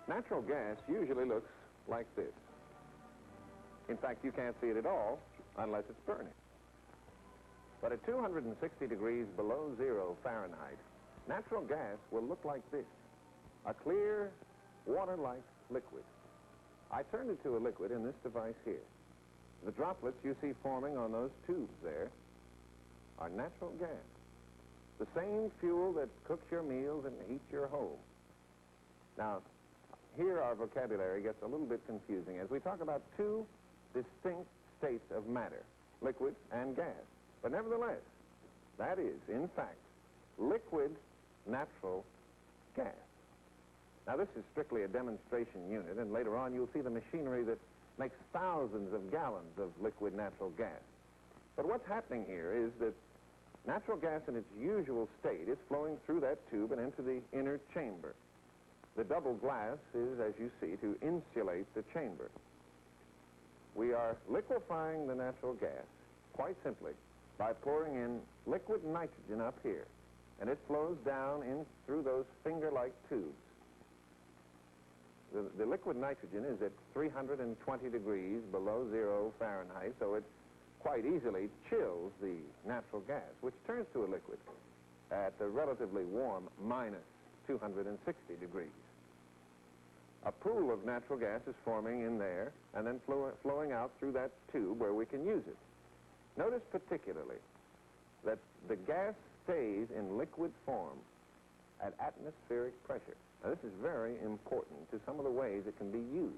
Natural gas usually looks like this. In fact, you can't see it at all unless it's burning. But at 260 degrees below zero Fahrenheit, natural gas will look like this, a clear, water-like liquid. I turned it to a liquid in this device here. The droplets you see forming on those tubes there are natural gas, the same fuel that cooks your meals and heats your home. Now, here our vocabulary gets a little bit confusing as we talk about two distinct states of matter, liquid and gas. But nevertheless, that is, in fact, liquid natural gas. Now, this is strictly a demonstration unit, and later on you'll see the machinery that makes thousands of gallons of liquid natural gas. But what's happening here is that natural gas in its usual state is flowing through that tube and into the inner chamber. The double glass is, as you see, to insulate the chamber. We are liquefying the natural gas, quite simply, by pouring in liquid nitrogen up here, and it flows down in through those finger-like tubes. The liquid nitrogen is at 320 degrees below zero Fahrenheit, so it quite easily chills the natural gas, which turns to a liquid at a relatively warm minus 260 degrees. A pool of natural gas is forming in there and then flowing out through that tube where we can use it. Notice particularly that the gas stays in liquid form at atmospheric pressure. Now, this is very important to some of the ways it can be used.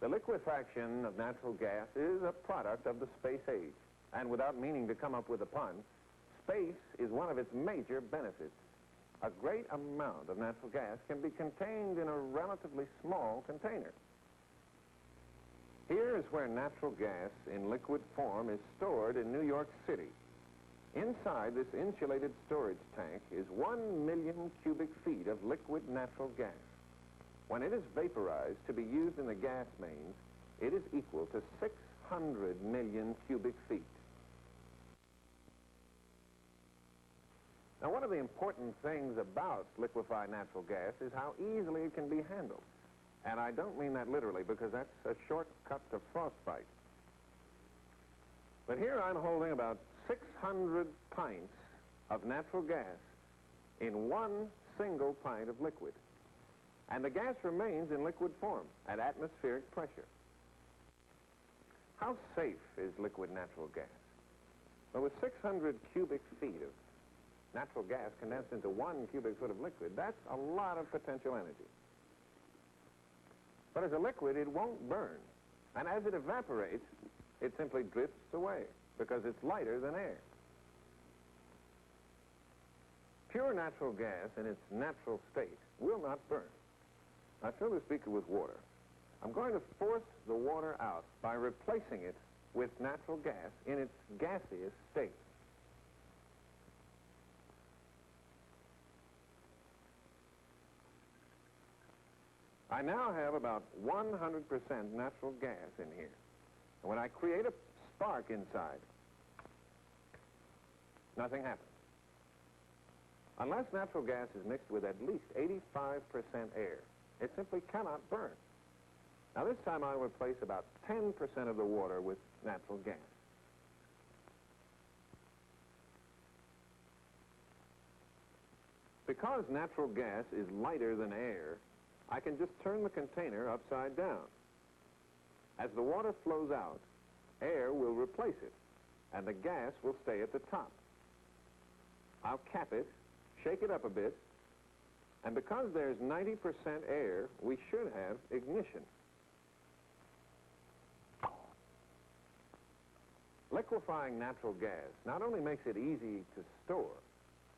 The liquefaction of natural gas is a product of the space age, and without meaning to come up with a pun, space is one of its major benefits. A great amount of natural gas can be contained in a relatively small container. Here is where natural gas in liquid form is stored in New York City. Inside this insulated storage tank is 1 million cubic feet of liquid natural gas. When it is vaporized to be used in the gas mains, it is equal to 600 million cubic feet. Now, one of the important things about liquefied natural gas is how easily it can be handled. And I don't mean that literally, because that's a shortcut to frostbite. But here I'm holding about 600 pints of natural gas in one single pint of liquid. And the gas remains in liquid form at atmospheric pressure. How safe is liquid natural gas? Well, with 600 cubic feet of natural gas condensed into 1 cubic foot of liquid, that's a lot of potential energy. But as a liquid, it won't burn. And as it evaporates, it simply drifts away because it's lighter than air. Pure natural gas in its natural state will not burn. I fill this beaker with water. I'm going to force the water out by replacing it with natural gas in its gaseous state. I now have about 100% natural gas in here. And when I create a spark inside, nothing happens. Unless natural gas is mixed with at least 85% air, it simply cannot burn. Now, this time I will replace about 10% of the water with natural gas. Because natural gas is lighter than air, I can just turn the container upside down. As the water flows out, air will replace it, and the gas will stay at the top. I'll cap it, shake it up a bit, and because there's 90% air, we should have ignition. Liquefying natural gas not only makes it easy to store,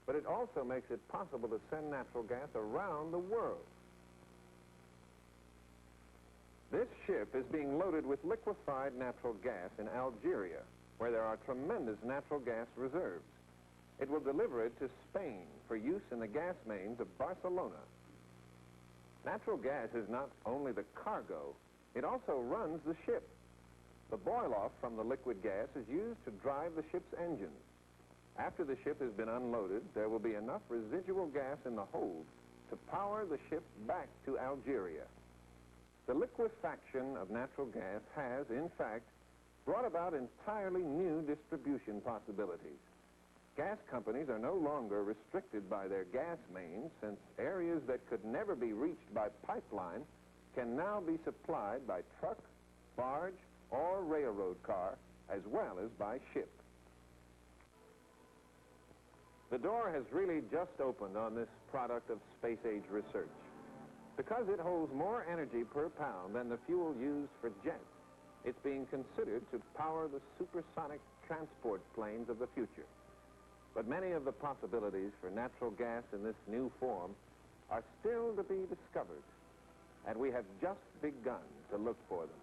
but it also makes it possible to send natural gas around the world. This ship is being loaded with liquefied natural gas in Algeria, where there are tremendous natural gas reserves. It will deliver it to Spain for use in the gas mains of Barcelona. Natural gas is not only the cargo, it also runs the ship. The boil-off from the liquid gas is used to drive the ship's engines. After the ship has been unloaded, there will be enough residual gas in the hold to power the ship back to Algeria. The liquefaction of natural gas has, in fact, brought about entirely new distribution possibilities. Gas companies are no longer restricted by their gas mains, since areas that could never be reached by pipeline can now be supplied by truck, barge, or railroad car, as well as by ship. The door has really just opened on this product of space-age research. Because it holds more energy per pound than the fuel used for jets, it's being considered to power the supersonic transport planes of the future. But many of the possibilities for natural gas in this new form are still to be discovered, and we have just begun to look for them.